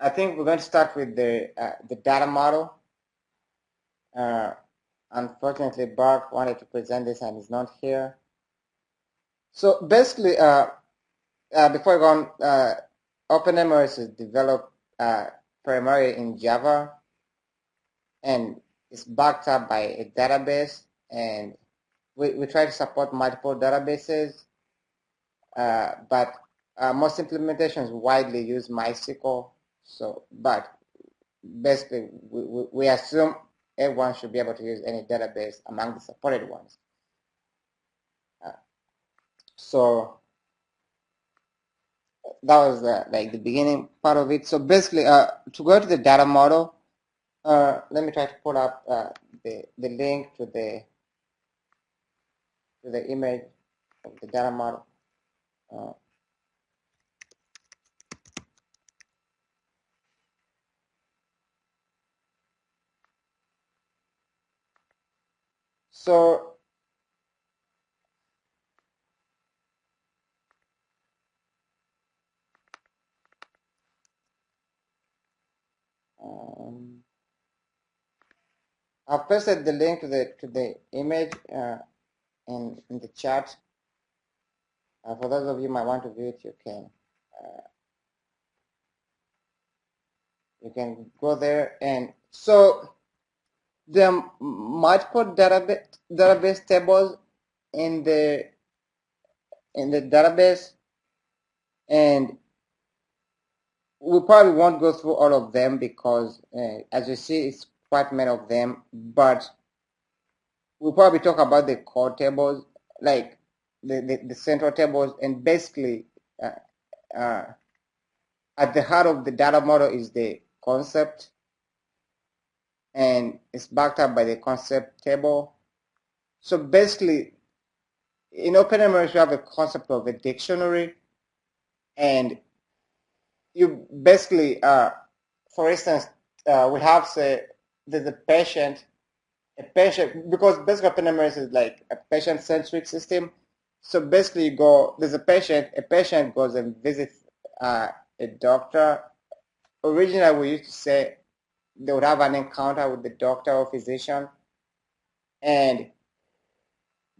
I think we're going to start with the data model. Unfortunately, Bart wanted to present this and is not here. So basically, before I go on, OpenMRS is developed primarily in Java, and it's backed up by a database, and we try to support multiple databases, but most implementations widely use MySQL. So, but basically, we assume everyone should be able to use any database among the supported ones. So that was like the beginning part of it. So basically, to go to the data model, let me try to pull up the link to the image of the data model. So I've pasted the link to the image in the chat. For those of you who might want to view it, you can go there. And so there are multiple database tables in the database, and we probably won't go through all of them because as you see, it's quite many of them, but we'll probably talk about the core tables, like the central tables, and basically at the heart of the data model is the concept, and it's backed up by the concept table. So basically, in OpenMRS, you have a concept of a dictionary, and you basically, for instance, we have, say, there's a patient, because basically OpenMRS is like a patient-centric system. So basically, there's a patient goes and visits a doctor. Originally, we used to say they would have an encounter with the doctor or physician, and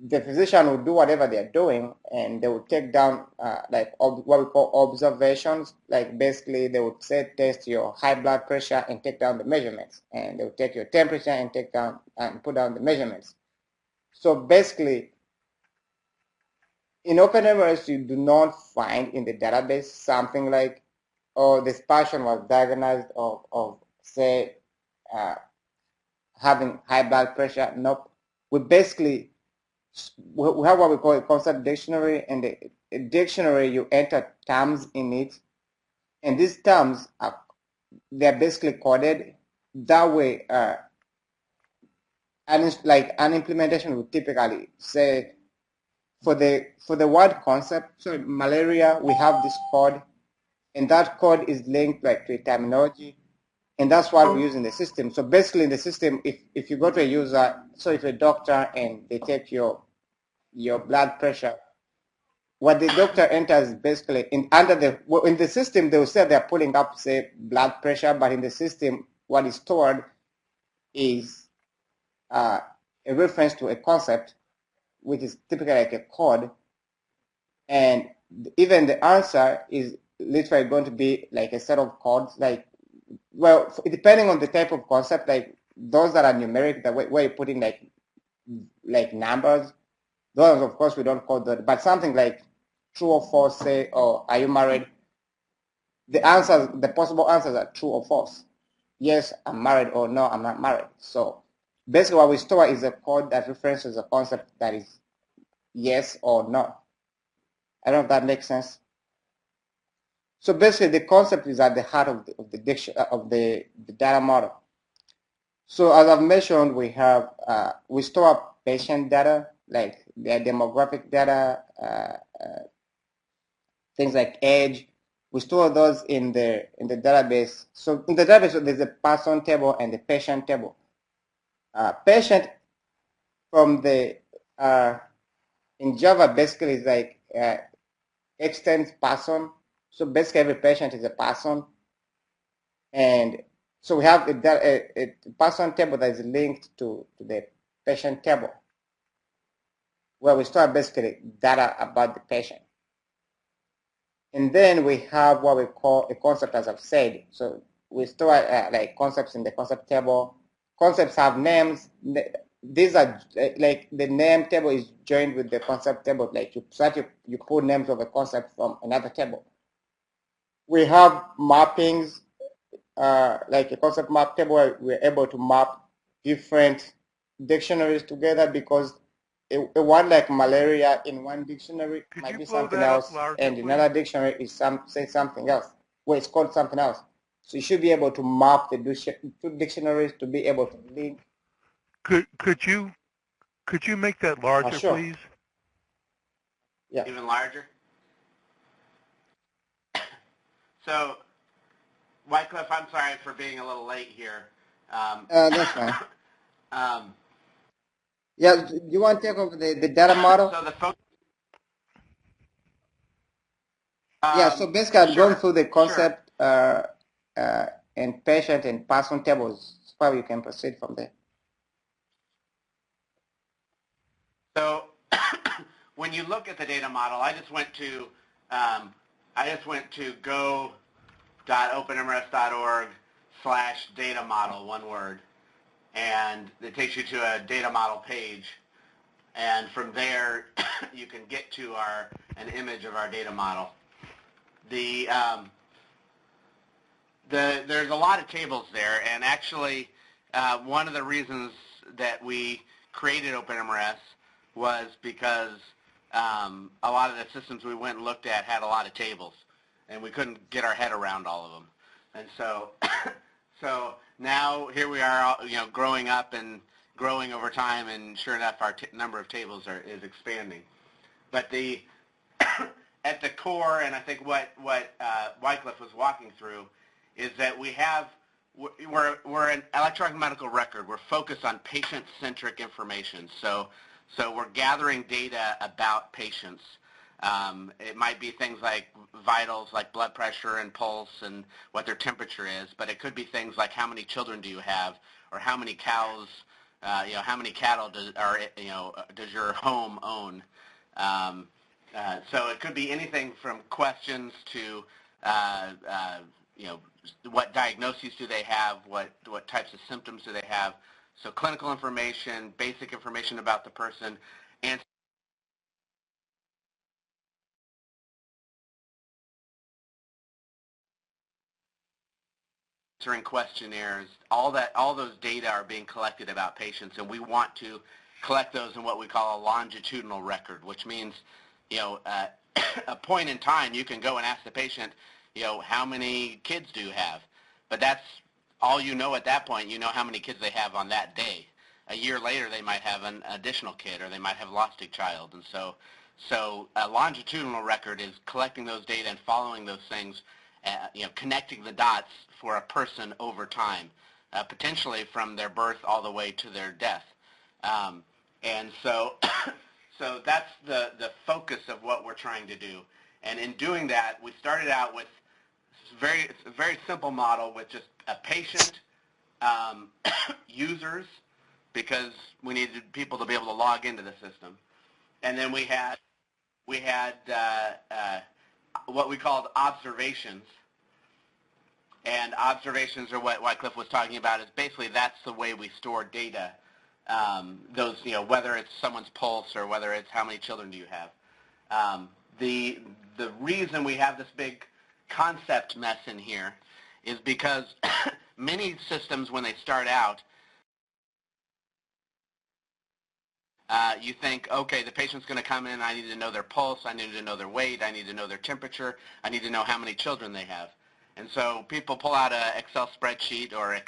the physician would do whatever they're doing, and they would take down like what we call observations. Like basically, they would say test your high blood pressure and take down the measurements, and they would take your temperature and take down and put down the measurements. So basically, in OpenMRS, you do not find in the database something like, oh, this patient was diagnosed of say having high blood pressure. Nope. We basically we have what we call a concept dictionary, and the dictionary, you enter terms in it, and these terms they're basically coded that way. And like an implementation would typically say for the word concept, so malaria, we have this code, and that code is linked like to a terminology, and that's what we use in the system. So basically in the system, if you go to a user, so if a doctor and they take your blood pressure, what the doctor enters basically in the system, they will say they're pulling up, say, blood pressure, but in the system, what is stored is a reference to a concept, which is typically like a code, and even the answer is literally going to be like a set of codes, like, well, depending on the type of concept, like those that are numeric, the way you put in like numbers, those of course we don't code that, but something like true or false, say, or are you married? The possible answers are true or false. Yes, I'm married, or no, I'm not married. So basically what we store is a code that references a concept that is yes or no. I don't know if that makes sense. So basically the concept is at the heart of the data model. So as I've mentioned, we store patient data, like their demographic data, things like age. We store those in the database. So in the database, there's a person table and the patient table. Patient from the in Java basically is like extends person. So basically every patient is a person. And so we have a person table that is linked to the patient table, where we store basically data about the patient. And then we have what we call a concept, as I've said. So we store like concepts in the concept table. Concepts have names. These are like the name table is joined with the concept table. Like you pull names of a concept from another table. We have mappings, like a concept map table where we're able to map different dictionaries together, because a word like malaria in one dictionary Could might you be blow something that up else, larger, and please? another dictionary is say something else, where it's called something else. So you should be able to map the two dictionaries to be able to link. Could you make that larger, Sure. please? Yeah. Even larger. So, Wycliffe, I'm sorry for being a little late here. That's fine. um, Yeah. You want to take over the data model? so the focus. Yeah. So basically, I've gone Sure, through the sure. concept uh, and patient and person tables. So probably you can proceed from there. So, when you look at the data model, I just went to go.openmrs.org/data model, one word, and it takes you to a data model page. And from there, you can get to an image of our data model. There's a lot of tables there, and actually, one of the reasons that we created OpenMRS was because a lot of the systems we went and looked at had a lot of tables, and we couldn't get our head around all of them. And so, so now here we are, growing up and growing over time, and sure enough, our number of tables is expanding. But at the core, and I think what Wycliffe was walking through, is that we're an electronic medical record. We're focused on patient-centric information. So we're gathering data about patients. It might be things like vitals, like blood pressure and pulse and what their temperature is, but it could be things like how many children do you have, or how many cows, how many cattle does your home own. So it could be anything from questions to, what diagnoses do they have, what types of symptoms do they have. So clinical information, basic information about the person, answering questionnaires, all those data are being collected about patients, and we want to collect those in what we call a longitudinal record, which means, a point in time you can go and ask the patient, how many kids do you have? But that's all you know at that point. You know how many kids they have on that day. A year later, they might have an additional kid, or they might have lost a child. And so a longitudinal record is collecting those data and following those things, connecting the dots for a person over time, potentially from their birth all the way to their death. And so, so that's the focus of what we're trying to do. And in doing that, we started out with a very simple model with just a patient, users, because we needed people to be able to log into the system. And then we had what we called observations. And observations are what Wycliffe was talking about. Is basically that's the way we store data. Those, whether it's someone's pulse or whether it's how many children do you have. The reason we have this big concept mess in here is because many systems, when they start out, you think, okay, the patient's going to come in, I need to know their pulse, I need to know their weight, I need to know their temperature, I need to know how many children they have. And so people pull out an Excel spreadsheet or a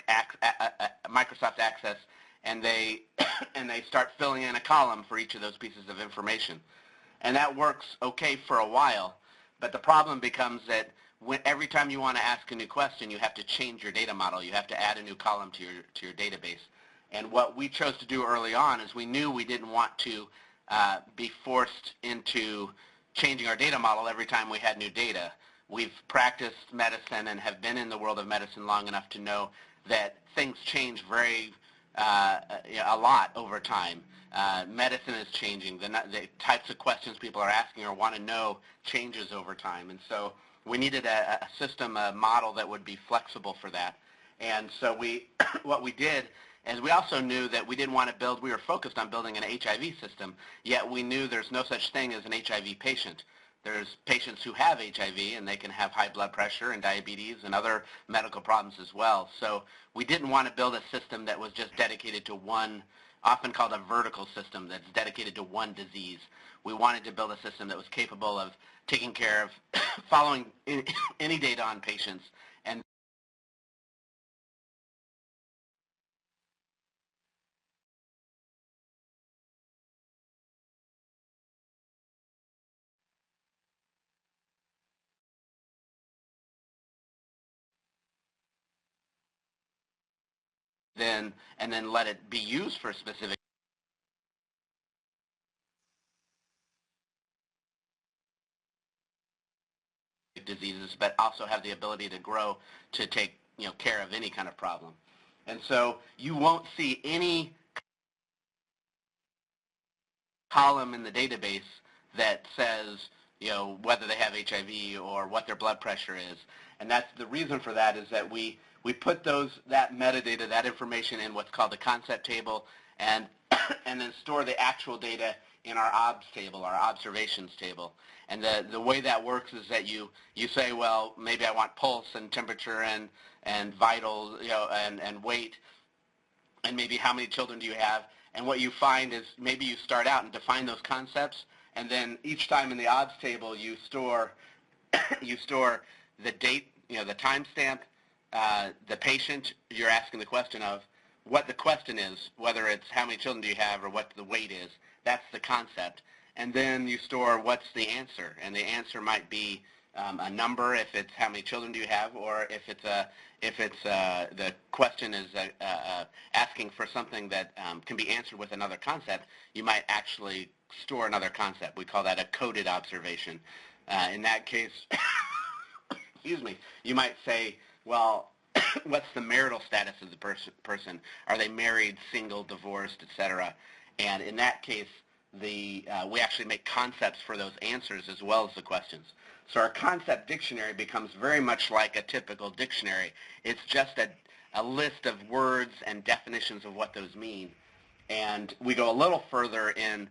Microsoft Access, and they and they start filling in a column for each of those pieces of information. And that works okay for a while, but the problem becomes that every time you want to ask a new question, you have to change your data model. You have to add a new column to your database. And what we chose to do early on is we knew we didn't want to be forced into changing our data model every time we had new data. we've practiced medicine and have been in the world of medicine long enough to know that things change a lot over time. Medicine is changing. The types of questions people are asking or want to know changes over time. And so we needed a system, a model that would be flexible for that. And so what we did is we also knew that we didn't want to build, we were focused on building an HIV system, yet we knew there's no such thing as an HIV patient. There's patients who have HIV, and they can have high blood pressure and diabetes and other medical problems as well. So we didn't want to build a system that was just dedicated to one, often called a vertical system, that's dedicated to one disease. We wanted to build a system that was capable of taking care of following any data on patients and then let it be used for specific diseases, but also have the ability to grow to take care of any kind of problem. And so you won't see any column in the database that says whether they have HIV or what their blood pressure is. And that's the reason for that is that we put that metadata, that information in what's called the concept table, and and then store the actual data in our OBS table, our observations table. And the way that works is that you say, well, maybe I want pulse and temperature and vitals, and weight, and maybe how many children do you have. And what you find is maybe you start out and define those concepts, and then each time in the odds table you store the date, the timestamp, the patient you're asking the question of, what the question is, whether it's how many children do you have or what the weight is. That's the concept. And then you store what's the answer, and the answer might be a number if it's how many children do you have, or if it's the question is asking for something that can be answered with another concept, you might actually store another concept. We call that a coded observation. In that case, excuse me, you might say, well, what's the marital status of the person? Are they married, single, divorced, etc.? And in that case, we actually make concepts for those answers as well as the questions. So our concept dictionary becomes very much like a typical dictionary. It's just a list of words and definitions of what those mean. And we go a little further in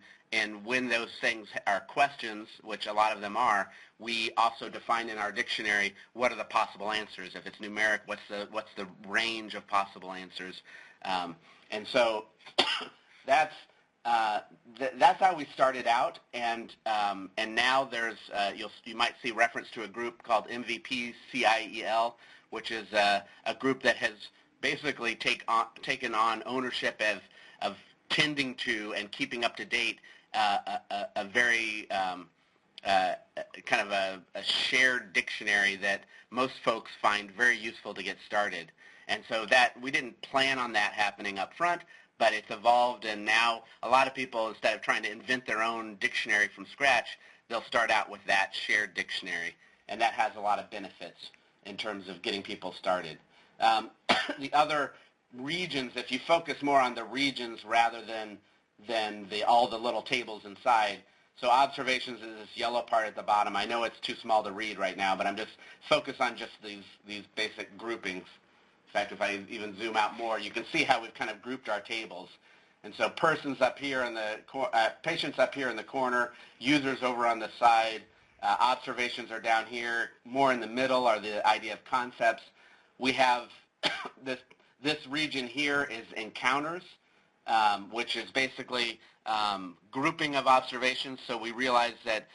when those things are questions, which a lot of them are, we also define in our dictionary what are the possible answers. If it's numeric, what's the range of possible answers? And so that's how we started out, and now there's you might see reference to a group called MVP CIEL, which is a group that has basically taken on ownership of tending to and keeping up to date a very kind of a shared dictionary that most folks find very useful to get started. And so that we didn't plan on that happening up front, but it's evolved, and now a lot of people, instead of trying to invent their own dictionary from scratch, they'll start out with that shared dictionary, and that has a lot of benefits in terms of getting people started. The other regions, if you focus more on the regions rather than all the little tables inside, so observations is this yellow part at the bottom. I know it's too small to read right now, but I'm just focused on just these basic groupings. In fact, if I even zoom out more, you can see how we've kind of grouped our tables. And so persons up here in the patients up here in the corner, users over on the side, observations are down here. More in the middle are the idea of concepts. We have this region here is encounters, which is basically grouping of observations. So we realize that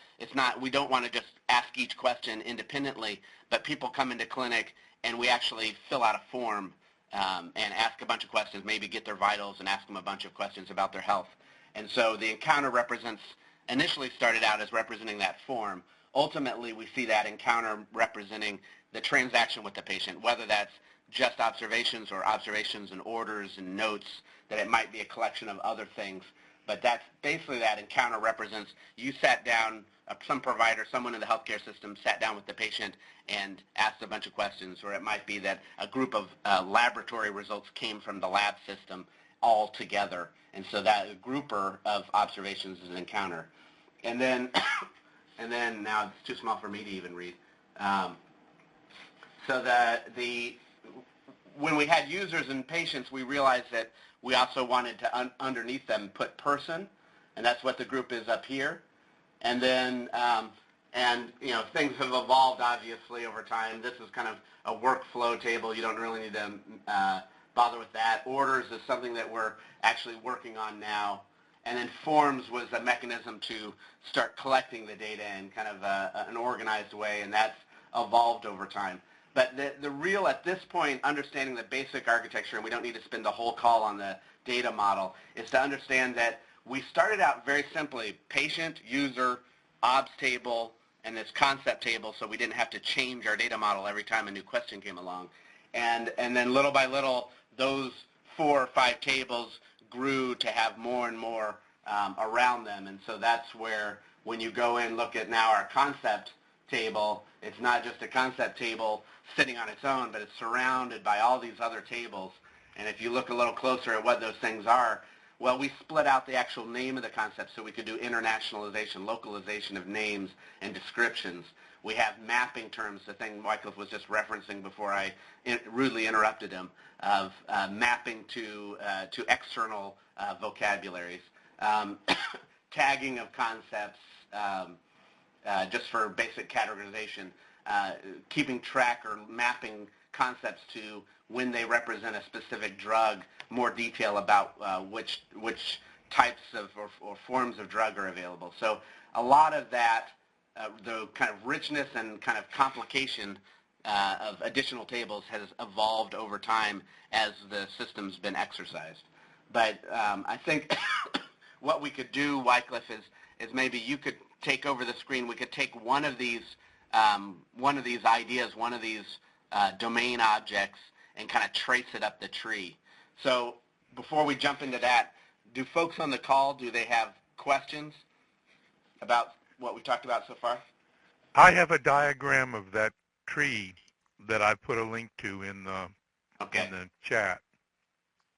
we don't want to just ask each question independently, but people come into clinic and we actually fill out a form and ask a bunch of questions, maybe get their vitals and ask them a bunch of questions about their health. And so the encounter initially started out as representing that form. Ultimately, we see that encounter representing the transaction with the patient, whether that's just observations or observations and orders and notes, that it might be a collection of other things. But that's basically that encounter represents you sat down some provider, someone in the healthcare system sat down with the patient and asked a bunch of questions, or it might be that a group of laboratory results came from the lab system all together, and so that grouper of observations is an encounter. And then, and then now it's too small for me to even read. So when we had users and patients, we realized that we also wanted to underneath them put person, and that's what the group is up here. And then, and you know, things have evolved obviously over time. This is kind of a workflow table. You don't really need to bother with that. Orders is something that we're actually working on now. And then forms was a mechanism to start collecting the data in kind of an organized way, and that's evolved over time. But the real, at this point, understanding the basic architecture, and we don't need to spend the whole call on the data model, is to understand that we started out very simply, patient, user, obs table, and this concept table, so we didn't have to change our data model every time a new question came along. And then little by little, those 4 or 5 tables grew to have more and more around them. And so that's where, when you go in, look at now our concept table, it's not just a concept table sitting on its own, but it's surrounded by all these other tables. And if you look a little closer at what those things are, well, we split out the actual name of the concept so we could do internationalization, localization of names and descriptions. We have mapping terms, the thing Wycliffe was just referencing before I rudely interrupted him, of mapping to external vocabularies. Tagging of concepts, just for basic categorization, keeping track or mapping concepts to when they represent a specific drug, more detail about which types of or forms of drug are available. So a lot of that, the kind of richness and kind of complication of additional tables has evolved over time as the system's been exercised. But I think what we could do, Wycliffe, is maybe you could take over the screen. We could take one of these ideas, one of these domain objects, and kind of trace it up the tree. So before we jump into that, do folks on the call, do they have questions about what we talked about so far? I have a diagram of that tree that I put a link to in the chat.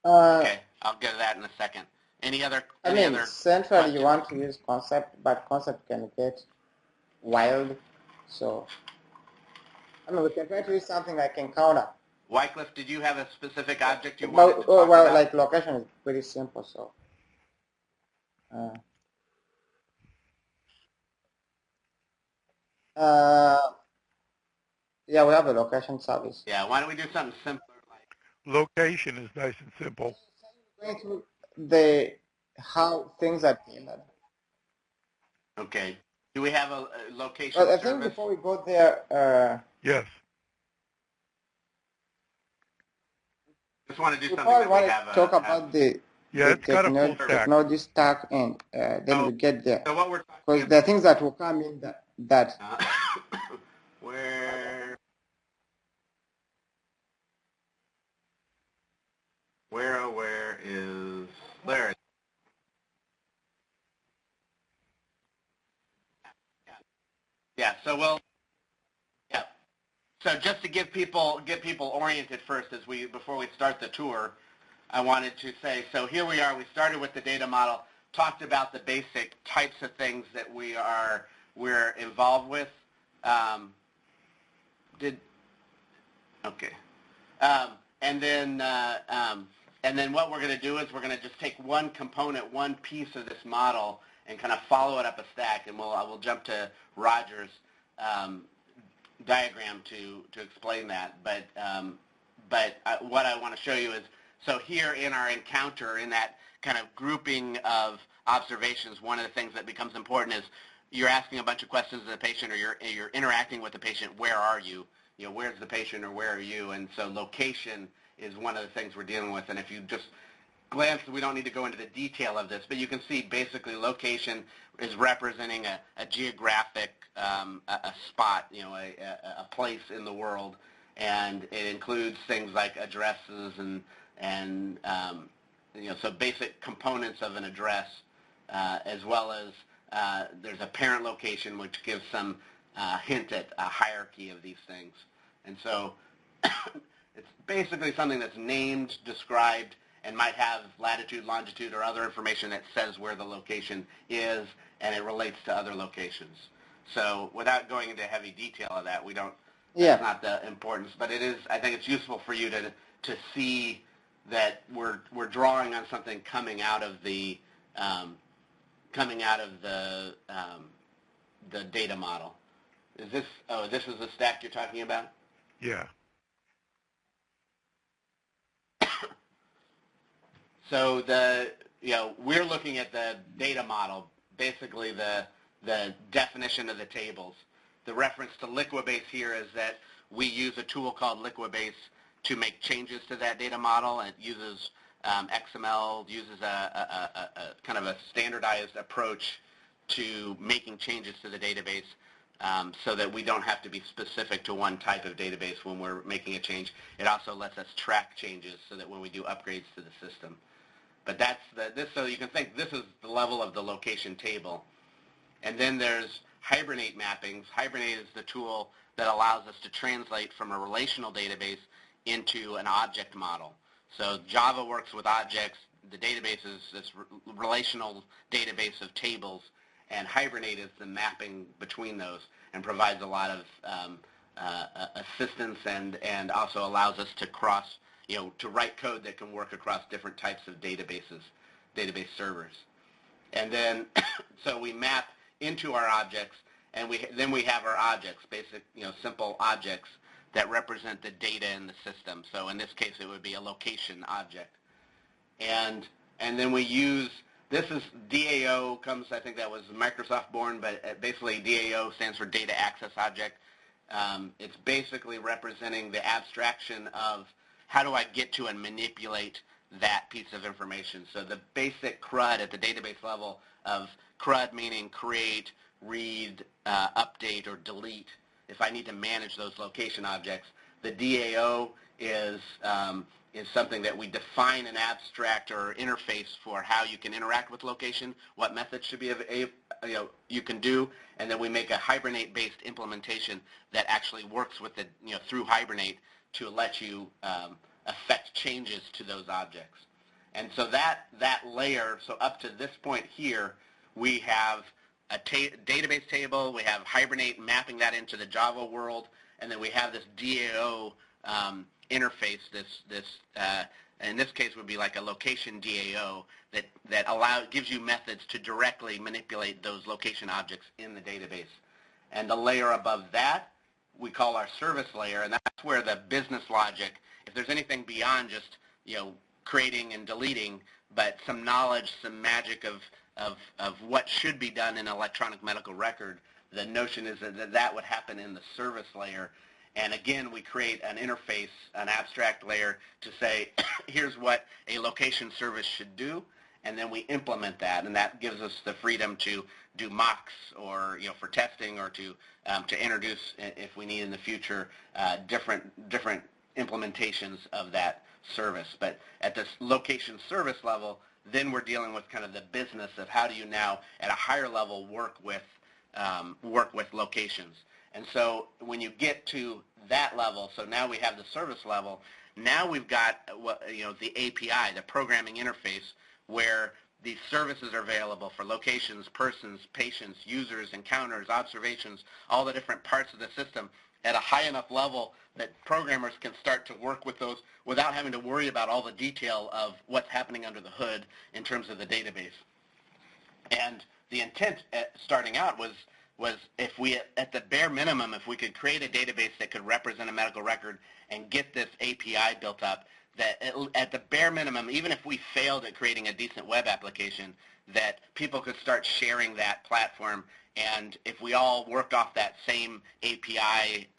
Okay, I'll get to that in a second. Any other centrally questions? You want to use concept, but concept can get wild. So, we can try to use something like encounter. Wycliffe, did you have a specific object you wanted to talk about? Like location is pretty simple, so. Yeah, we have a location service. Yeah, why don't we do something simpler? Location is nice and simple. Going to how things are tailored. Okay. Do we have a location Well, I service? think before we go there, yes. Just want to do we something that we have. Talk about the it's got a full stack. technology stack, and then we get there. So what we're talking because there are things that will come in that where is Larry? Yeah. So So just to get people oriented first, before we start the tour, I wanted to say, so here we are. We started with the data model, talked about the basic types of things that we're involved with. And then what we're going to do is we're going to just take one component, one piece of this model, and kind of follow it up a stack. And we'll jump to Roger's diagram to explain that. But what I want to show you is, so here in our encounter, in that kind of grouping of observations, one of the things that becomes important is you're asking a bunch of questions of the patient, or you're interacting with the patient. Where are you? Where's the patient, or where are you? And so location is one of the things we're dealing with. And if you just glance, we don't need to go into the detail of this, but you can see basically location is representing a geographic a spot, a place in the world, and it includes things like addresses and so basic components of an address, as well as there's a parent location which gives some hint at a hierarchy of these things. And so it's basically something that's named, described, and might have latitude, longitude, or other information that says where the location is, and it relates to other locations. So without going into heavy detail of that, we don't, that's not the importance, but it is, I think it's useful for you to see that we're drawing on something coming out of the data model. Is this, oh, this is the stack you're talking about? Yeah. So we're looking at the data model, basically the definition of the tables. The reference to Liquibase here is that we use a tool called Liquibase to make changes to that data model. It uses XML, uses a kind of a standardized approach to making changes to the database so that we don't have to be specific to one type of database when we're making a change. It also lets us track changes so that when we do upgrades to the system. But that's so you can think this is the level of the location table. And then there's Hibernate mappings. Hibernate is the tool that allows us to translate from a relational database into an object model. So Java works with objects. The database is this relational database of tables, and Hibernate is the mapping between those and provides a lot of assistance and also allows us to cross, to write code that can work across different types of databases, database servers. And then, so we map into our objects, and then we have our objects, basic, simple objects that represent the data in the system. So in this case, it would be a location object. And then we use, this is DAO comes, I think that was Microsoft born, but basically DAO stands for Data Access Object. It's basically representing the abstraction of how do I get to and manipulate that piece of information. So the basic CRUD at the database level of CRUD meaning create, read, update, or delete. If I need to manage those location objects, the DAO is something that we define an abstract or interface for how you can interact with location, what methods should be you can do, and then we make a Hibernate-based implementation that actually works with the through Hibernate to let you affect changes to those objects. And so that layer, so up to this point here, we have a database table, we have Hibernate mapping that into the Java world, and then we have this DAO interface, in this case would be like a location DAO that gives you methods to directly manipulate those location objects in the database. And the layer above that we call our service layer, and that's where the business logic, if there's anything beyond just creating and deleting, but some knowledge, some magic of what should be done in an electronic medical record, the notion is that would happen in the service layer. And again, we create an interface, an abstract layer to say, here's what a location service should do, and then we implement that, and that gives us the freedom to do mocks or for testing, or to introduce, if we need in the future, different implementations of that service. But at this location service level, then we're dealing with kind of the business of how do you now at a higher level work with locations. And so when you get to that level, so now we have the service level, now we've got the API, the programming interface, where these services are available for locations, persons, patients, users, encounters, observations, all the different parts of the system at a high enough level that programmers can start to work with those without having to worry about all the detail of what's happening under the hood in terms of the database. And the intent starting out was if we, at the bare minimum, if we could create a database that could represent a medical record and get this API built up, that at the bare minimum, even if we failed at creating a decent web application, that people could start sharing that platform. And if we all worked off that same API,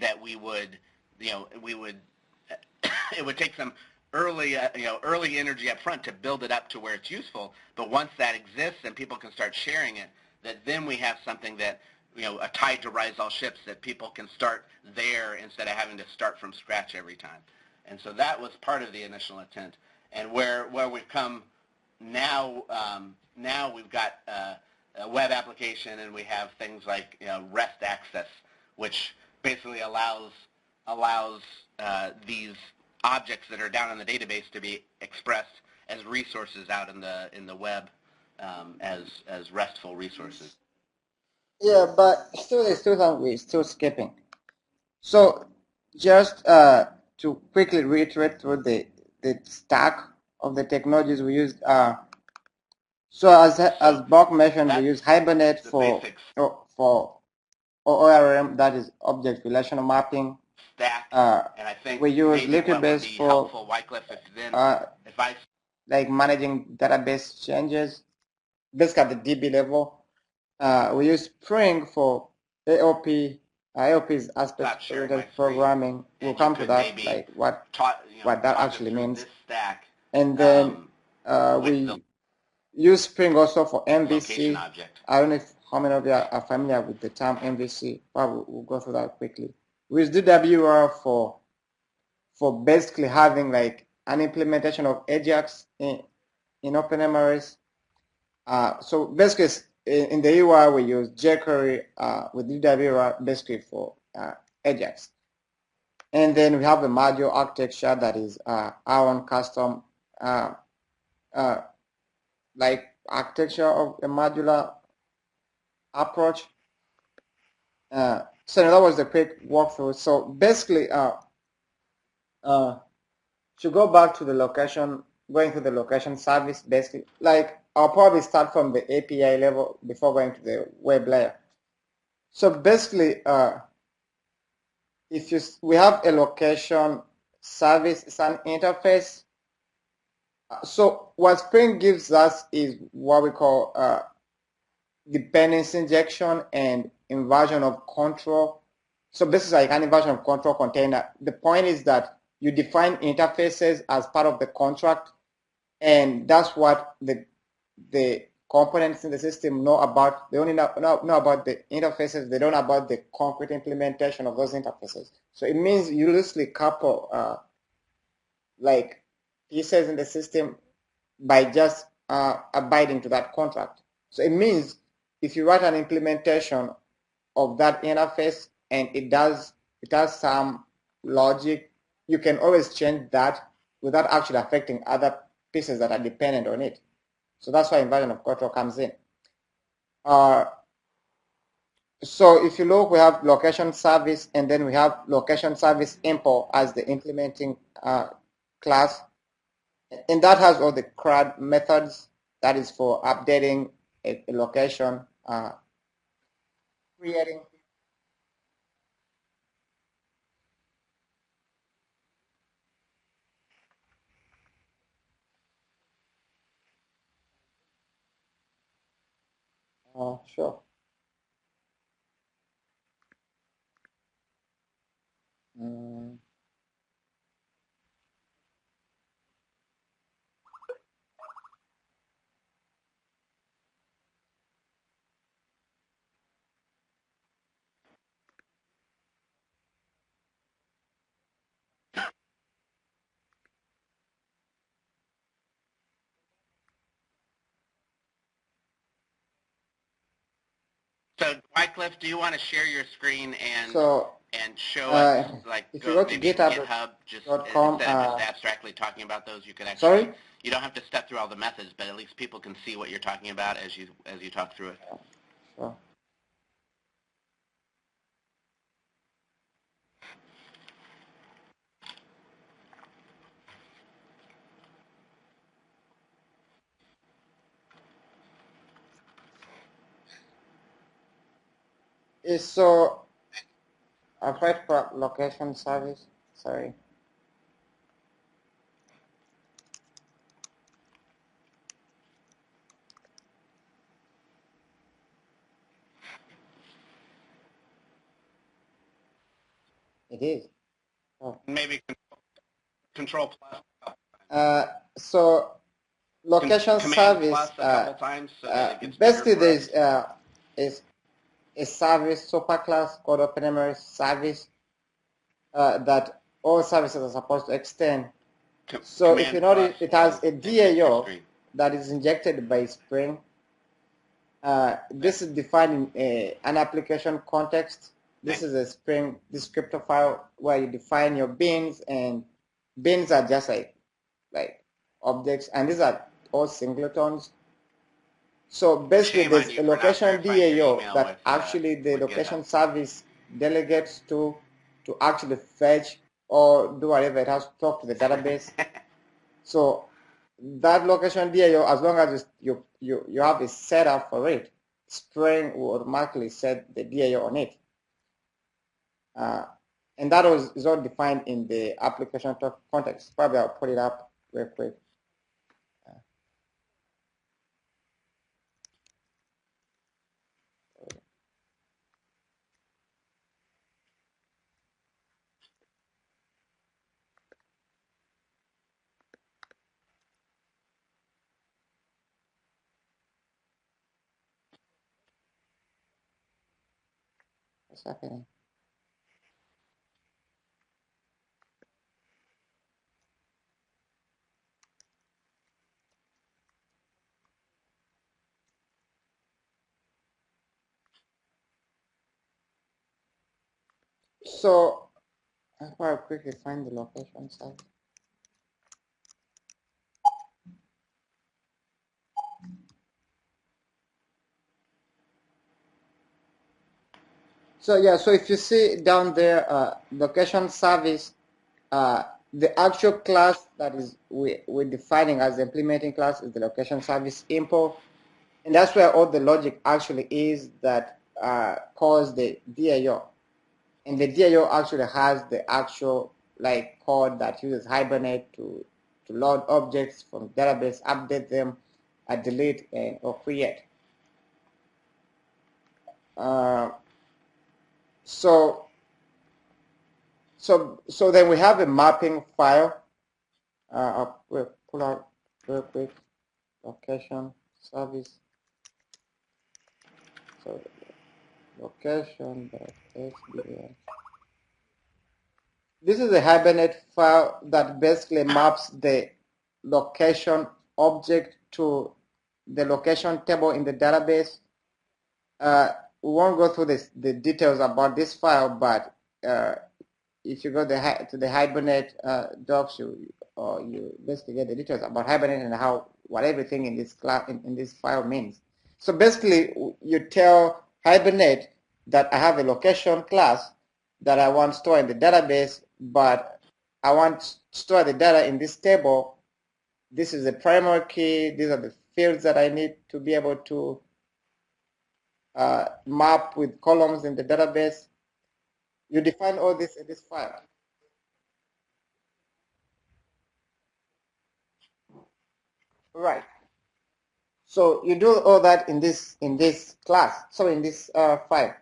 that we would, it would take some early energy up front to build it up to where it's useful. But once that exists and people can start sharing it, that then we have something that, a tide to rise all ships, that people can start there instead of having to start from scratch every time. And so that was part of the initial intent. And where we've come now, now we've got web application, and we have things like REST access, which basically allows these objects that are down in the database to be expressed as resources out in the web as RESTful resources. Yeah, but still, there's still something we're still skipping. So just to quickly reiterate through the stack of the technologies we used. So as Bob mentioned, we use Hibernate for ORM, that is object relational mapping. Stack, and I think we use Liquibase for like managing database changes, basically at the DB level. We use Spring for AOP. AOP is aspect-oriented programming. We'll come to that, like what that actually means. And then we use Spring also for MVC. I don't know if how many of you are familiar with the term MVC, but we'll go through that quickly. We use DWR for basically having like an implementation of Ajax in OpenMRS. So basically, in the UI we use jQuery with DWR basically for Ajax. And then we have a module architecture that is our own custom like architecture of a modular approach. So that was the quick walkthrough. So basically, to go back to the location, going to the location service, basically, like I'll probably start from the API level before going to the web layer. So basically, we have a location service, it's an interface. So what Spring gives us is what we call dependency injection and inversion of control. So basically like an inversion of control container. The point is that you define interfaces as part of the contract, and that's what the components in the system know about. They only know about the interfaces. They don't know about the concrete implementation of those interfaces. So it means you loosely couple like pieces in the system by just abiding to that contract. So it means if you write an implementation of that interface and it does some logic, you can always change that without actually affecting other pieces that are dependent on it. So that's why inversion of control comes in. So if you look, we have location service, and then we have location service import as the implementing class. And that has all the CRUD methods. That is for updating a location, creating. Sure. So, Wycliffe, do you want to share your screen and show us, like, if you go to GitHub, just .com, instead of just abstractly talking about those, you can actually. Sorry? You don't have to step through all the methods, but at least people can see what you're talking about as you talk through it. Sure. So I've tried for location service. Sorry. It is. Oh. Maybe control plus. So location service. A couple times so that it gets basically, there's is a service superclass called OpenMRS service that all services are supposed to extend. So if you notice, it has a DAO that is injected by Spring. This is defined in an application context. This is a Spring descriptor file where you define your beans, and beans are just like objects, and these are all singletons. So basically, there's a location DAO that actually the location service delegates to actually fetch or do whatever it has to talk to the database. So that location DAO, as long as you have a setup for it, Spring will automatically set the DAO on it. And that is all defined in the application context. Probably I'll put it up real quick. What's happening? So I'll quickly find the location site. So yeah, so if you see down there, location service, the actual class that is we're defining as the implementing class is the location service import, and that's where all the logic actually is that calls the DAO, and the DAO actually has the actual like code that uses Hibernate to load objects from database, update them, delete and or create. So then we have a mapping file. We'll pull out real quick location service. So location.xdl. This is a Hibernate file that basically maps the location object to the location table in the database. We won't go through the details about this file, but if you go to the Hibernate docs, you basically get the details about Hibernate and what everything in this class in this file means. So basically, you tell Hibernate that I have a location class that I want stored in the database, but I want to store the data in this table. This is the primary key. These are the fields that I need to be able to map with columns in the database. You define all this in this file. Right. So you do all that in this class, so in this file.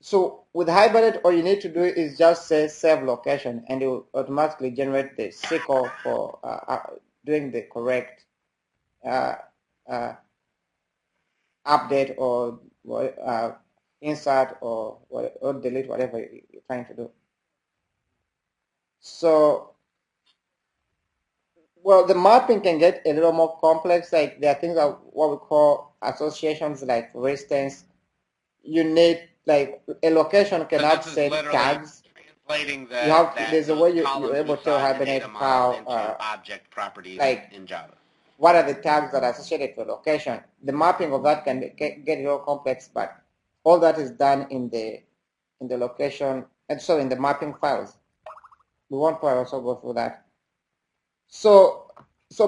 So with Hibernate, all you need to do is just say save location, and it will automatically generate the SQL for doing the correct update or insert or delete, whatever you're trying to do. So, well, the mapping can get a little more complex. Like there are things that what we call associations. Like for instance, you need like a location cannot set tags. There's a way you're able to tell Hibernate how object properties like in Java. What are the tags that are associated to a location? The mapping of that can get a little complex, but all that is done in the location and so in the mapping files. We won't probably also go through that. So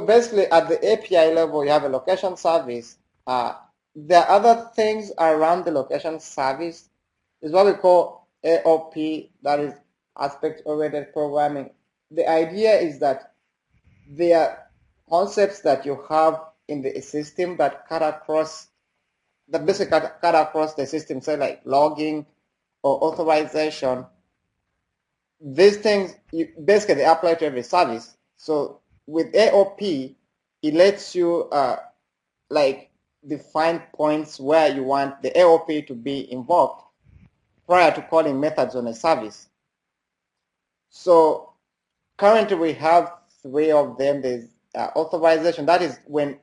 basically at the API level, you have a location service. There are other things around the location service. Is what we call AOP, that is aspect-oriented programming. The idea is that there are concepts that you have in the system that cut across, that basically cut across the system, say like logging or authorization. These things basically they apply to every service. So with AOP, it lets you like define points where you want the AOP to be invoked prior to calling methods on a service. So currently we have 3 of them. There's authorization. That is when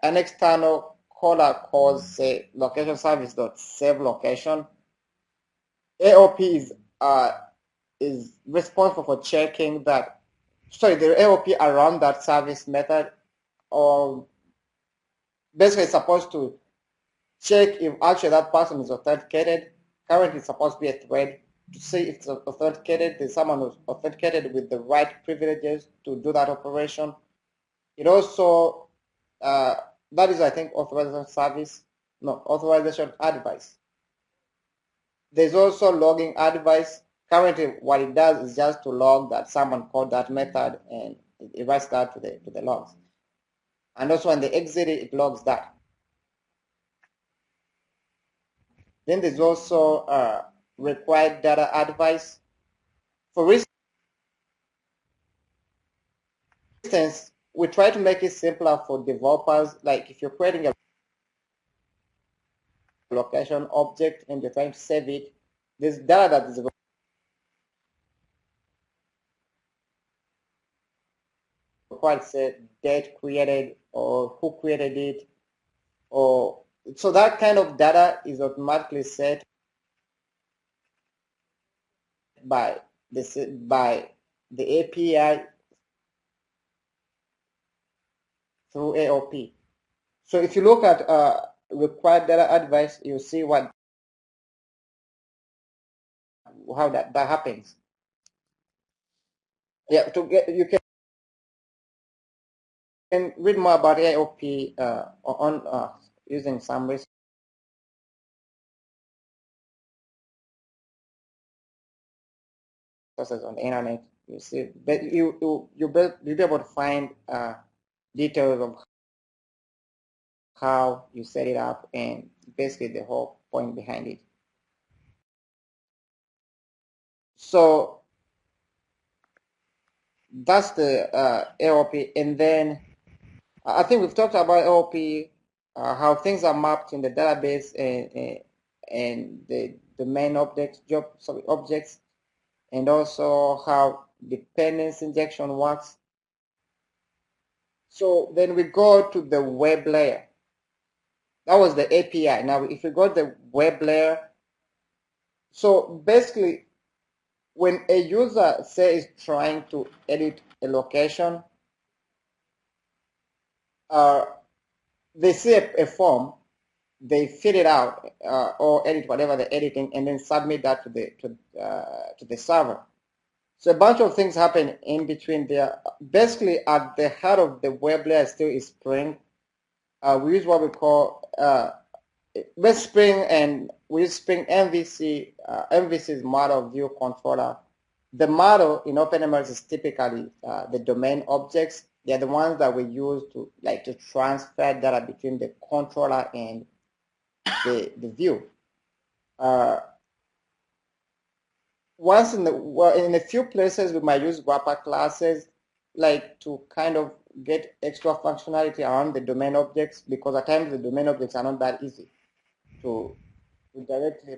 an external caller calls, say, location service dot save location, AOP is responsible for checking that, sorry, the AOP around that service method, or basically it's supposed to check if actually that person is authenticated. Currently it's supposed to be a thread to see if it's authenticated. There's someone who's authenticated with the right privileges to do that operation. It also, that is, I think, authorization service, no, authorization advice. There's also logging advice. Currently, what it does is just to log that someone called that method, and it writes that to the logs. And also when they exit it, it logs that. Then there's also required data advice. For instance, we try to make it simpler for developers. Like if you're creating a location object and you're trying to save it, there's data that is required, say date created or who created it, or so that kind of data is automatically set by the API through AOP. So if you look at required data advice, you see how that happens. Yeah, you can read more about AOP on using some resources on the internet. You see, but you'll be able to find details of how you set it up and basically the whole point behind it. So that's the AOP, and then I think we've talked about AOP, how things are mapped in the database and the main objects, objects, and also how dependency injection works. So then we go to the web layer. That was the API. Now, if we go to the web layer, so basically, when a user, say, is trying to edit a location, they see a form, they fill it out or edit whatever they're editing, and then submit that to the server. So a bunch of things happen in between there. Basically, at the heart of the web layer still is Spring. We use what we call with Spring, and we use Spring MVC. MVC is model view controller. The model in OpenMRS is typically the domain objects. They're the ones that we use to transfer data between the controller and the view. Once in a few places we might use wrapper classes to kind of get extra functionality around the domain objects, because at times the domain objects are not that easy to directly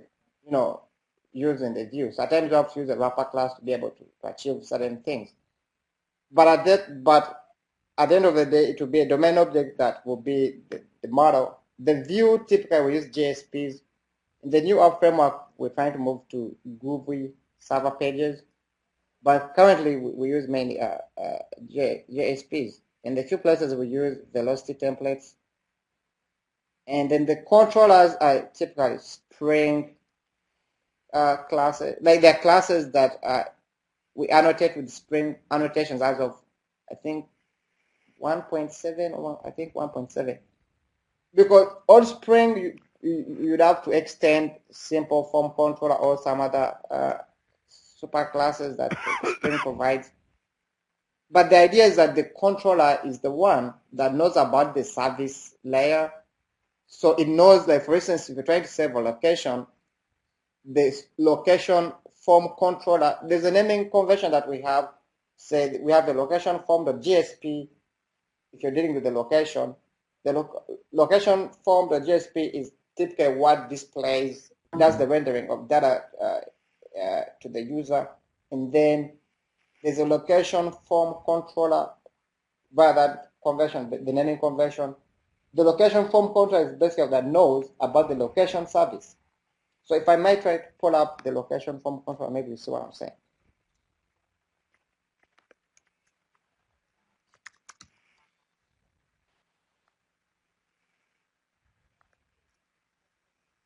use in the view. So at times you have to use a wrapper class to be able to achieve certain things. But at the end of the day, it will be a domain object that will be the model. The view typically we use JSPs. In the new app framework, we're trying to move to Groovy server pages, but currently we use mainly JSPs. In the few places we use velocity templates, and then the controllers are typically Spring classes. They're classes that we annotate with Spring annotations as of I think 1.7 or I think 1.7, because on Spring you'd have to extend simple form controller or some other super classes that Spring provides. But the idea is that the controller is the one that knows about the service layer. So it knows, like, for instance, if you're trying to save a location, this location form controller, there's a naming convention that we have. Say we have the location form.gsp. If you're dealing with the location, the location form.gsp is typically what displays, does the rendering of data to the user. And then there's a location form controller via that convention, the naming convention. The location form controller is basically that knows about the location service. So if I might try to pull up the location form controller, maybe you see what I'm saying.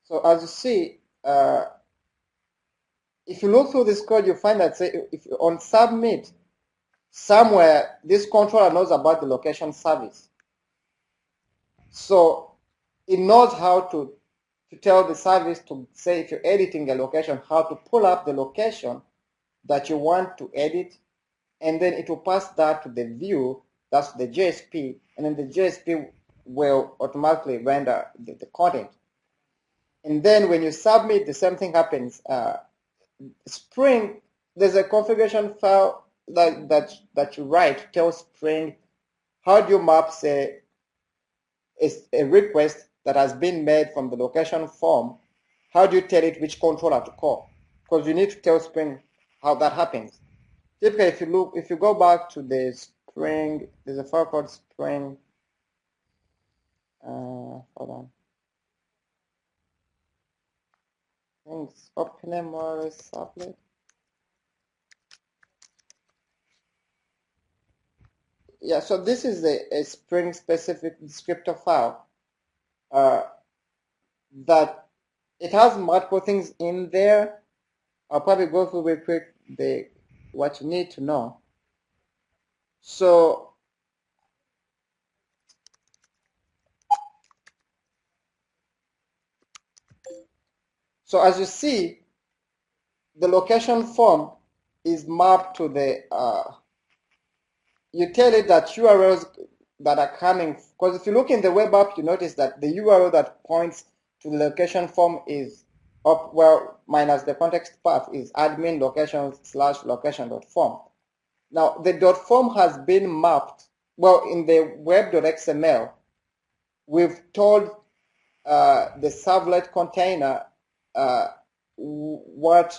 So as you see, if you look through this code, you find that say if you on submit, somewhere this controller knows about the location service. So it knows how to tell the service to say if you're editing a location, how to pull up the location that you want to edit, and then it will pass that to the view, that's the JSP, and then the JSP will automatically render the content. And then when you submit, the same thing happens. Spring, there's a configuration file that you write to tell Spring how do you map, say, a request that has been made from the location form. How do you tell it which controller to call? Because you need to tell Spring how that happens. Typically, if you go back to the Spring, there's a file called Spring. Hold on. I think it's OpenMRS applet. Yeah, so this is a Spring specific descriptor file that it has multiple things in there. I'll probably go through real quick what you need to know. So as you see, the location form is mapped to the you tell it that URLs that are coming, because if you look in the web app, you notice that the URL that points to the location form is up, well, minus the context path is admin location/location.form. Now, the .form has been mapped, well, in the web.xml, we've told the servlet container what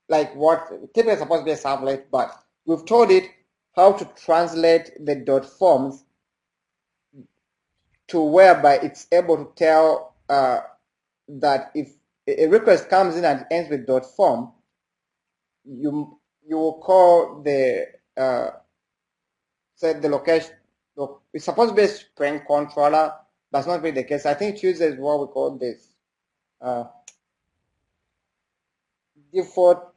typically supposed to be a servlet, but we've told it how to translate the .forms to whereby it's able to tell that if a request comes in and ends with .form, you will call the set the location. Look, it's supposed to be a Spring controller. That's not really the case. I think it uses what we call this default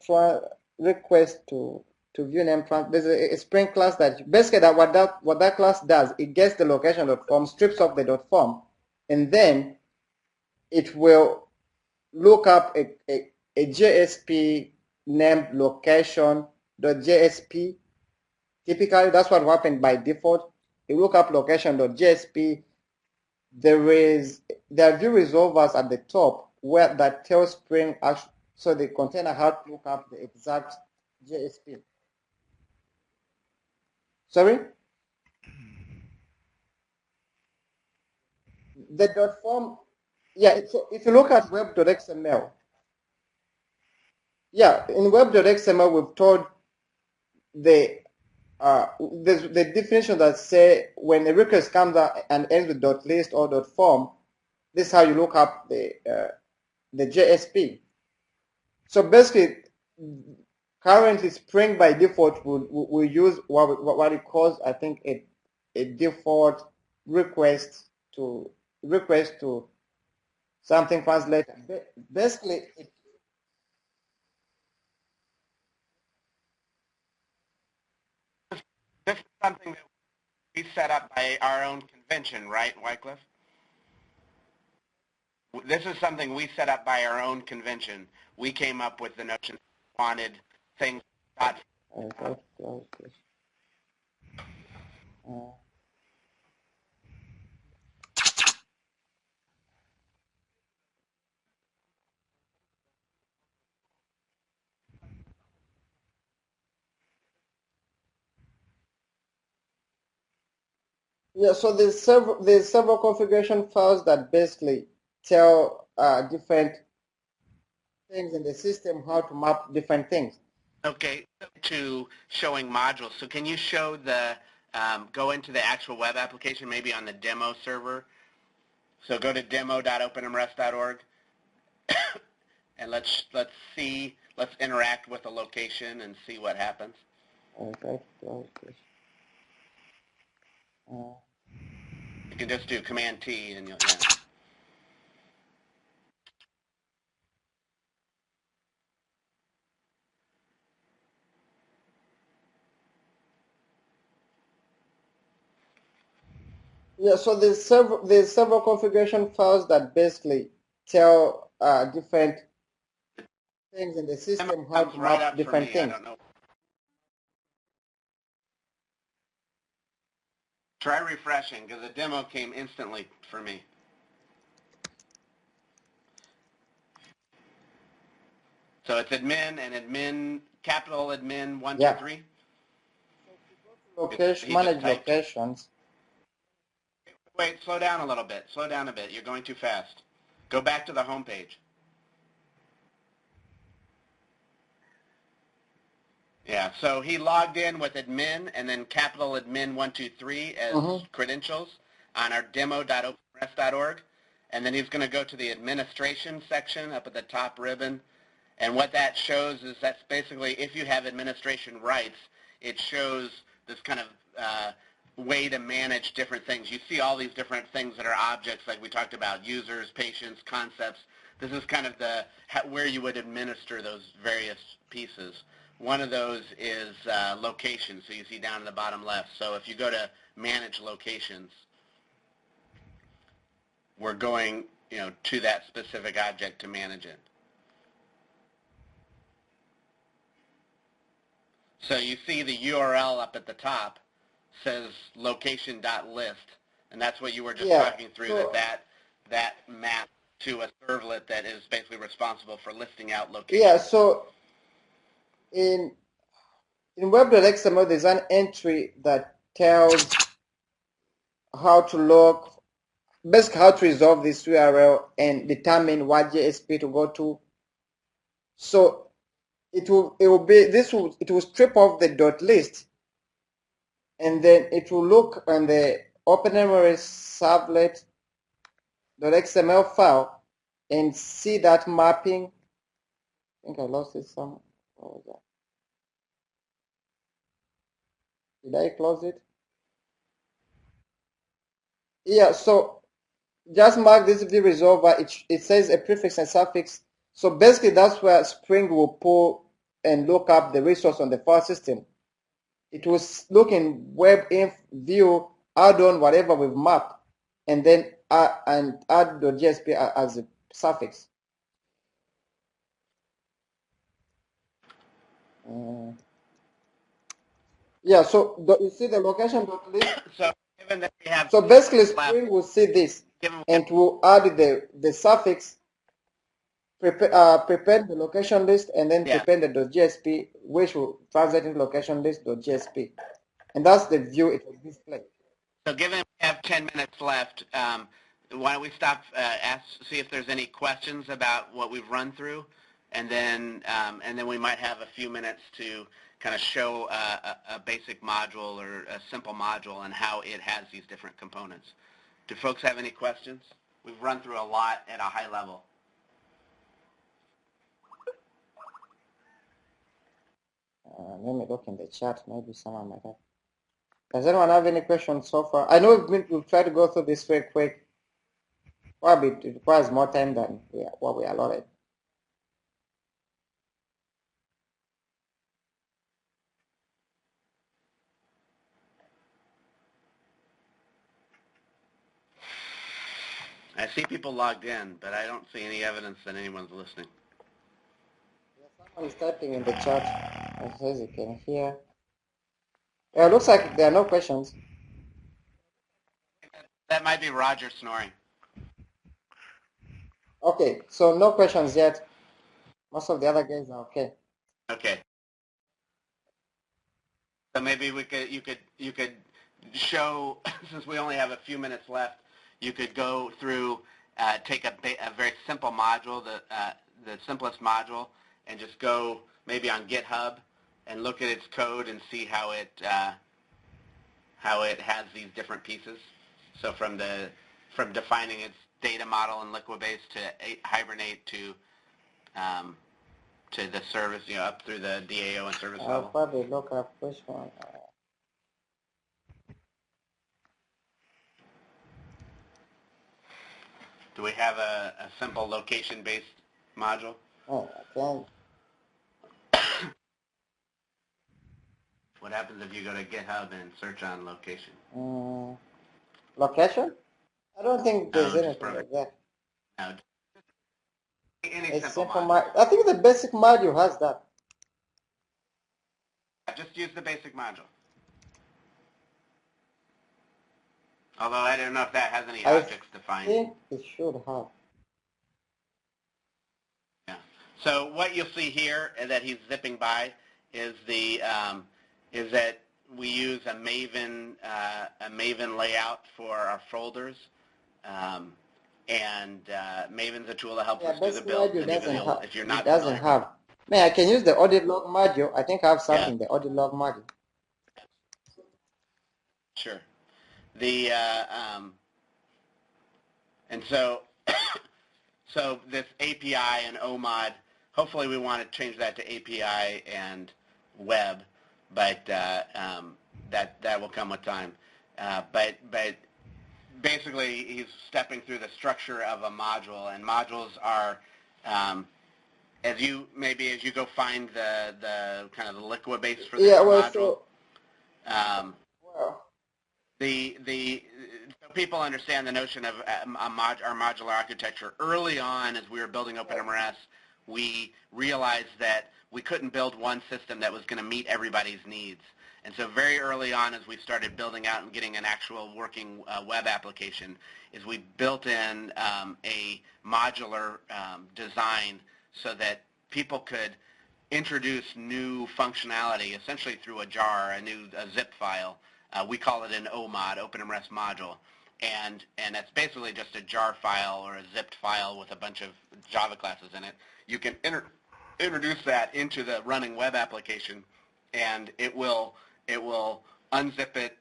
request to view name. There's a Spring class that basically what that class does, it gets the location.form, strips off the .form, and then it will look up a JSP named location.jsp. Typically, that's what happened by default. You look up location.jsp. There are view resolvers at the top where that tells Spring actually, so the container how to look up the exact JSP. Sorry? The .form, yeah, so if you look at web.xml, yeah, in web.xml we've told there's the definition that say when a request comes out and ends with .list or .form, this is how you look up the JSP. So basically, currently Spring by default will use what it calls, I think, a default request to something translated. Basically, This is something that we set up by our own convention, right, Wycliffe? This is something we set up by our own convention. We came up with the notion we wanted things dot. Yeah, so there's several configuration files that basically tell different things in the system how to map different things. Okay, to showing modules. So can you show the go into the actual web application, maybe on the demo server. So go to demo.openmrs.org, and let's interact with the location and see what happens. Okay. You can just do Command T and you'll, yeah. Yeah, so there's several configuration files that basically tell different things in the system how to right map up different for me. things. I don't know. Try refreshing because the demo came instantly for me. So it's admin and admin, capital admin 123. Location, He just manage typed. locations. Wait, slow down a little bit. Slow down a bit. You're going too fast. Go back to the home page. Yeah, so he logged in with admin and then capital admin 123 as credentials on our demo.openmrs.org. And then he's going to go to the administration section up at the top ribbon. And what that shows is that's basically if you have administration rights, it shows this kind of way to manage different things. You see all these different things that are objects like we talked about, users, patients, concepts. This is kind of where you would administer those various pieces. One of those is location, so you see down in the bottom left. So if you go to manage locations, we're going to that specific object to manage it. So you see the URL up at the top says location.list, and that's what you were just talking through, so that map to a servlet that is basically responsible for listing out locations. Yeah, so in web.xml, there's an entry that tells how to look, basically how to resolve this URL and determine what JSP to go to. So it will strip off the dot list, and then it will look on the OpenMRS servlet.xml file and see that mapping. I think I lost it somewhere. What was that? Did I close it? Yeah, so just mark this view resolver. It says a prefix and suffix. So basically that's where Spring will pull and look up the resource on the file system. It will look in webinf view, add on whatever we've mapped, and then add .gsp as a suffix. Yeah, so you see the location list. So given that we have basically Spring will see this and will add the suffix, prepare the location list, and then prepare the .gsp, which will translate into location list.gsp, and that's the view it will display. So given we have 10 minutes left, why don't we stop, see if there's any questions about what we've run through, and then we might have a few minutes to kind of show a basic module or a simple module and how it has these different components. Do folks have any questions? We've run through a lot at a high level. Let me look in the chat. Maybe someone might have. Does anyone have any questions so far? I know we've tried to go through this very quick. Probably it requires more time than what we allotted. I see people logged in, but I don't see any evidence that anyone's listening. Someone is typing in the chat. It says you can hear. Yeah, it looks like there are no questions. That might be Roger snoring. Okay, so no questions yet. Most of the other guys are okay. Okay. So maybe you could show, since we only have a few minutes left, you could go through, take a very simple module, the simplest module, and just go maybe on GitHub and look at its code and see how how it has these different pieces. So from defining its data model in Liquibase to Hibernate to the service, up through the DAO and service level. I'll probably look up which one. Do we have a simple location-based module? Oh, okay. What happens if you go to GitHub and search on location? Location? I don't think there's just anything like that. No. Any It's simple simple module. I think the basic module has that. Just use the basic module. Although I don't know if that has any objects defined. I think it should have. Yeah. So what you'll see here that he's zipping by is is that we use a Maven layout for our folders, and Maven's a tool that helps us do the build. If you're not it doesn't have. Man, I can use the audit log module. I think I have something. The audit log module. Sure. And so this API and OMOD, hopefully we want to change that to API and web, but that will come with time. But basically he's stepping through the structure of a module, and modules are, as you go find the kind of the Liquibase for this module. So people understand the notion of our modular architecture. Early on, as we were building OpenMRS, we realized that we couldn't build one system that was going to meet everybody's needs. And so very early on, as we started building out and getting an actual working web application, is we built in a modular design so that people could introduce new functionality essentially through a jar, a zip file. We call it an OMOD, OpenMRS module, and that's basically just a jar file or a zipped file with a bunch of Java classes in it. You can introduce that into the running web application, and it will unzip it,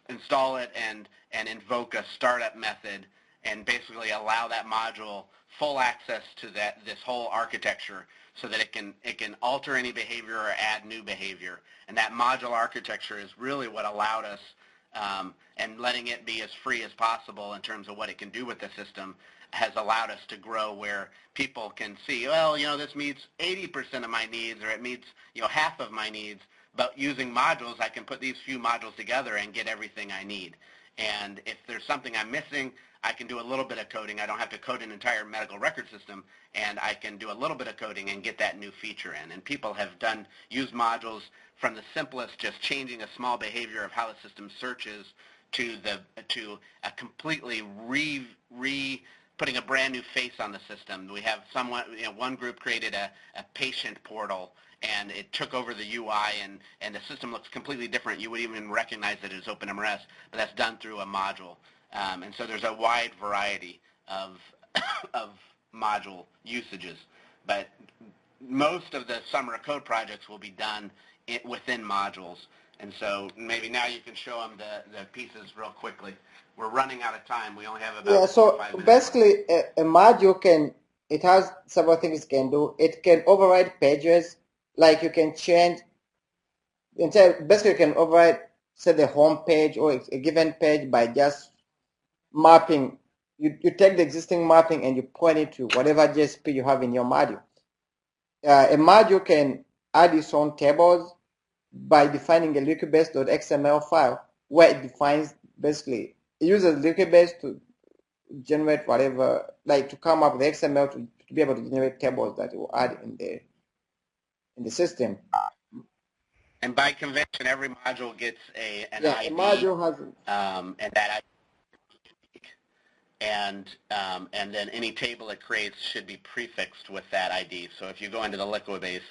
install it, and invoke a startup method, and basically allow that module full access to this whole architecture, so that it can alter any behavior or add new behavior. And that modular architecture is really what allowed us, and letting it be as free as possible in terms of what it can do with the system, has allowed us to grow where people can see, well, this meets 80% of my needs, or it meets half of my needs. But using modules, I can put these few modules together and get everything I need. And if there's something I'm missing, I can do a little bit of coding. I don't have to code an entire medical record system, and I can do a little bit of coding and get that new feature in. And people have used modules from the simplest, just changing a small behavior of how the system searches, to a completely putting a brand new face on the system. We have one group created a patient portal, and it took over the UI, and the system looks completely different. You wouldn't even recognize it as OpenMRS, but that's done through a module. And so there's a wide variety of module usages, but most of the summer of code projects will be done within modules. And so maybe now you can show them the pieces real quickly. We're running out of time. We only have about 5 minutes. Basically a module it has several things it can do. It can override pages, like you can change, basically you can override, say, the home page or a given page by just mapping. You take the existing mapping and you point it to whatever JSP you have in your module. A module can add its own tables by defining a Liquibase.xml file, where it defines, basically, it uses Liquibase to generate whatever, like to come up with XML to be able to generate tables that it will add in the system. And by convention, every module gets an ID. A module has and that ID, and then any table it creates should be prefixed with that ID. So if you go into the Liquibase,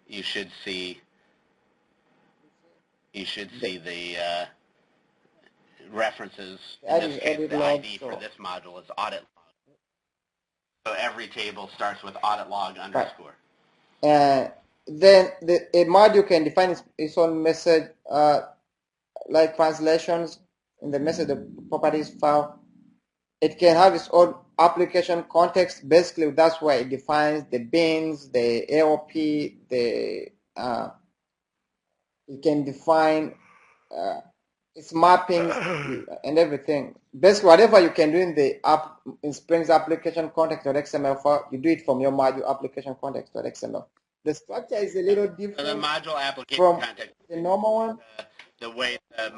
you should see the references. In this case, the ID for this module is audit log. So every table starts with audit log underscore. Then a module can define its own message like translations in the message properties file. It can have its own application context. Basically, that's where it defines the bins, the AOP, you can define its mappings and everything. Basically, whatever you can do in the app in Spring's application context.xml file, you do it from your module application context.xml. The structure is a little different So the module application from context, the normal one. the way the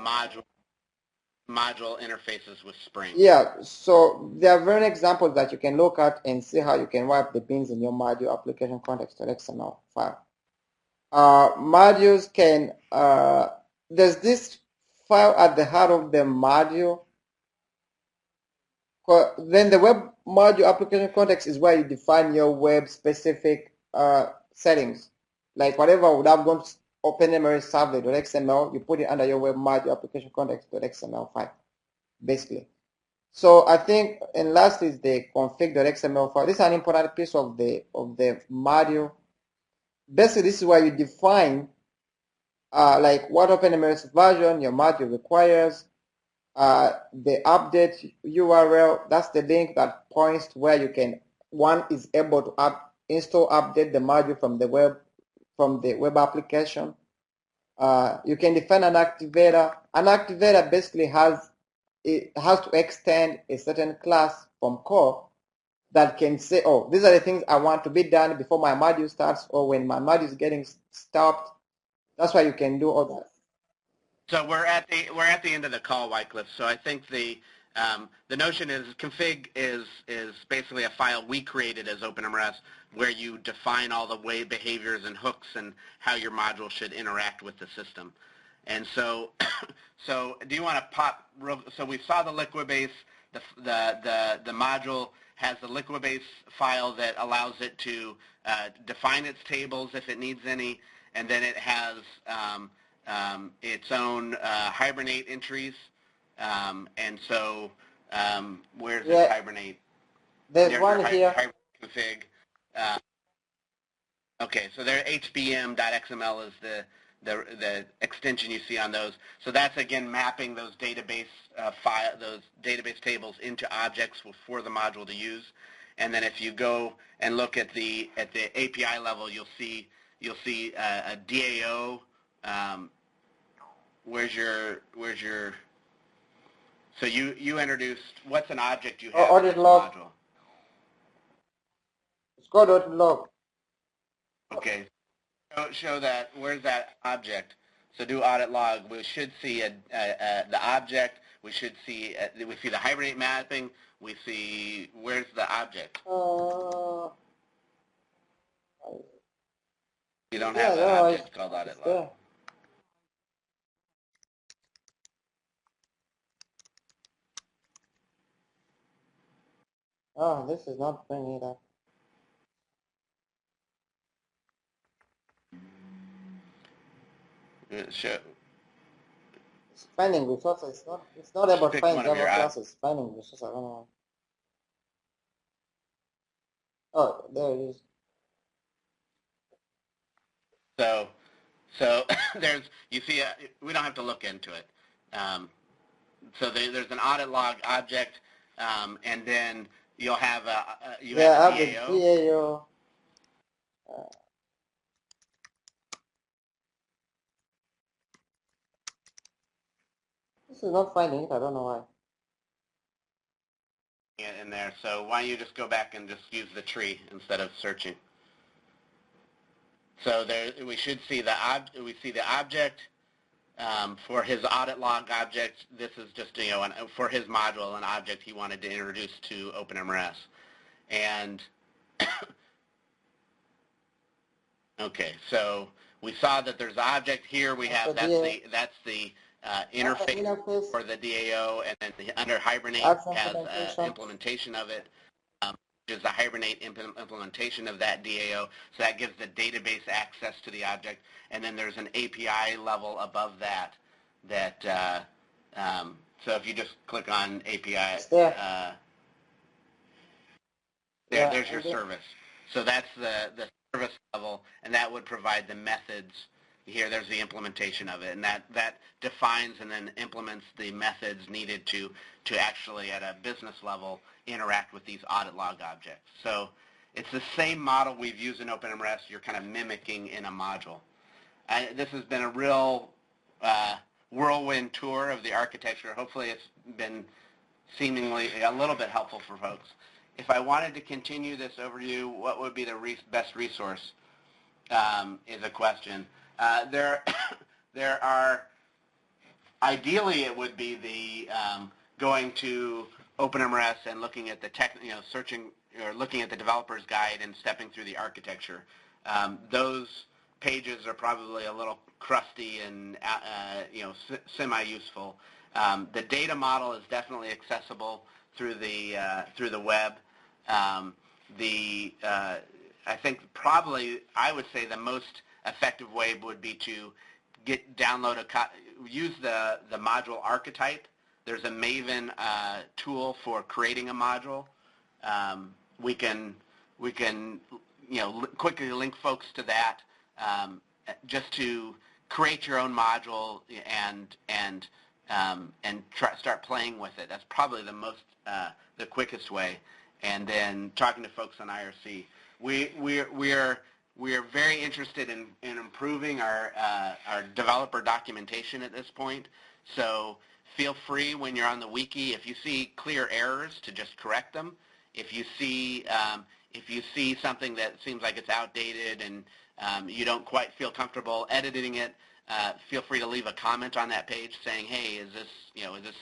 module interfaces with Spring. Yeah, so there are various examples that you can look at and see how you can wipe the bins in your module application context.xml file. Modules can, there's this file at the heart of the module. Then the web module application context is where you define your web specific settings. Like whatever would have gone to OpenMRS servlet.xml, you put it under your web module application context.xml file, basically. So I think, and last is the config.xml file. This is an important piece of the module. Basically, this is where you define like what OpenMRS version your module requires, the update URL, that's the link that points to where you can, one is able to install, update the module from the web application. You can define an activator. An activator basically has to extend a certain class from core that can say, oh, these are the things I want to be done before my module starts or when my module is getting stopped. That's why you can do all that. So we're at the end of the call, Wycliffe. So I think the notion is config is basically a file we created as OpenMRS where you define all the way behaviors and hooks and how your module should interact with the system. And so, so do you want to pop? So we saw the Liquibase. The module has the Liquibase file that allows it to define its tables if it needs any, and then it has its own Hibernate entries. And so, where's this Hibernate? There's one here. Hibernate config. Okay, so there hbm.xml is the extension you see on those. So that's again mapping those database those database tables into objects for the module to use. And then if you go and look at the API level, you'll see a DAO. Where's your so you introduced, what's an object you have in this module? It's called audit log. Okay. Show that. Where's that object? So do audit log. We should see the object. We should see the Hibernate mapping. We see, where's the object? You don't have an object called audit log. Oh, this is not bringing it up. Show. It's finding resources. It's not about finding Java classes. Finding resources. I don't know. Oh, there it is. So there's, you see, we don't have to look into it. So there's an audit log object, and then you'll have a DAO. This is not finding it. I don't know why. In there. So why don't you just go back and just use the tree instead of searching? So there we should see the object for his audit log object. This is just for his module, an object he wanted to introduce to OpenMRS. And okay, so we saw that there's an object here. We have that's the interface for the DAO, and then under Hibernate has implementation of it, which is the Hibernate implementation of that DAO. So that gives the database access to the object, and then there's an API level above that. So if you just click on API, there's your service. So that's the service level, and that would provide the methods here, there's the implementation of it, and that defines and then implements the methods needed to actually, at a business level, interact with these audit log objects. So it's the same model we've used in OpenMRS. You're kind of mimicking in a module. This has been a real whirlwind tour of the architecture. Hopefully it's been seemingly a little bit helpful for folks. If I wanted to continue this overview, what would be the best resource is a question. There are, ideally it would be the going to OpenMRS and looking at the searching or looking at the developer's guide and stepping through the architecture. Those pages are probably a little crusty and semi-useful. The data model is definitely accessible through the web. I think probably I would say the most effective way would be to use the module archetype. There's a Maven tool for creating a module. We can quickly link folks to that just to create your own module and start playing with it. That's probably the quickest way. And then talking to folks on IRC. We are very interested in improving our developer documentation at this point. So feel free when you're on the wiki, if you see clear errors, to just correct them. If you see something that seems like it's outdated and you don't quite feel comfortable editing it, feel free to leave a comment on that page saying, hey, is this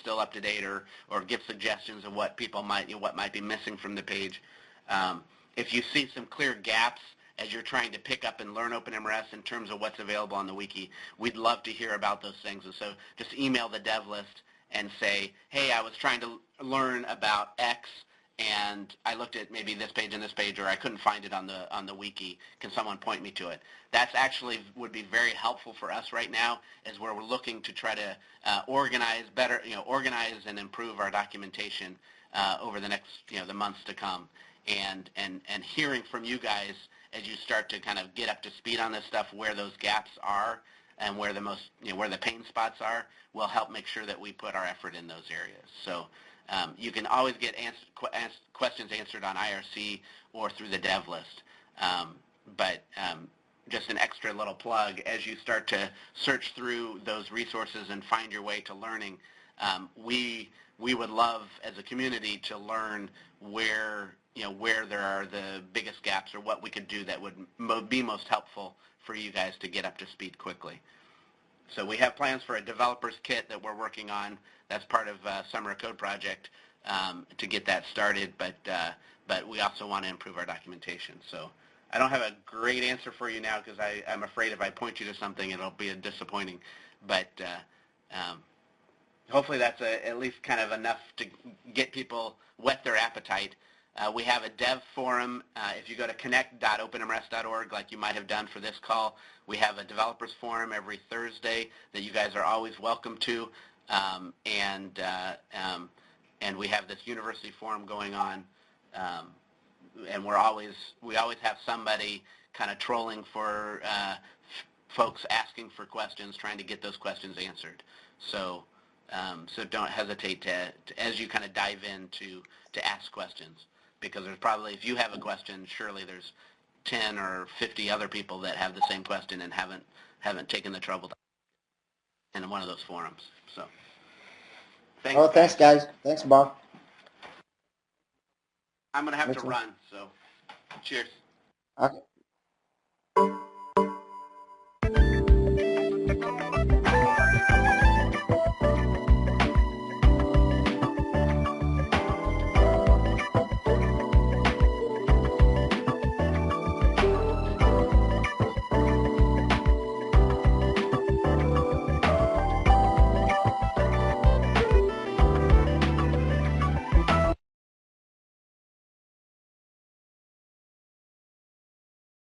still up to date, or give suggestions of what might be missing from the page. If you see some clear gaps as you're trying to pick up and learn OpenMRS in terms of what's available on the wiki, we'd love to hear about those things. And so just email the dev list and say, hey, I was trying to learn about X, and I looked at maybe this page and this page, or I couldn't find it on the wiki. Can someone point me to it? That's actually would be very helpful for us right now, as we're looking to try to organize and improve our documentation over the next the months to come. And hearing from you guys as you start to kind of get up to speed on this stuff, where those gaps are and where the pain spots are, will help make sure that we put our effort in those areas. So you can always get questions answered on IRC or through the dev list. But just an extra little plug, as you start to search through those resources and find your way to learning, we would love as a community to learn where there are the biggest gaps, or what we could do that would be most helpful for you guys to get up to speed quickly. So we have plans for a developer's kit that we're working on. That's part of Summer Code Project to get that started, but we also want to improve our documentation. So I don't have a great answer for you now, because I'm afraid if I point you to something, it'll be disappointing. But hopefully that's at least kind of enough to get people whet their appetite. We have a dev forum. If you go to connect.openmrs.org, like you might have done for this call, we have a developers forum every Thursday that you guys are always welcome to. And we have this university forum going on. And we always have somebody kind of trolling for folks asking for questions, trying to get those questions answered. So don't hesitate to as you kind of dive in to ask questions, because there's probably, if you have a question, surely there's 10 or 50 other people that have the same question and haven't taken the trouble to in one of those forums. So thanks. Thanks guys. Thanks, Bob. I'm gonna have to run, so cheers. Okay.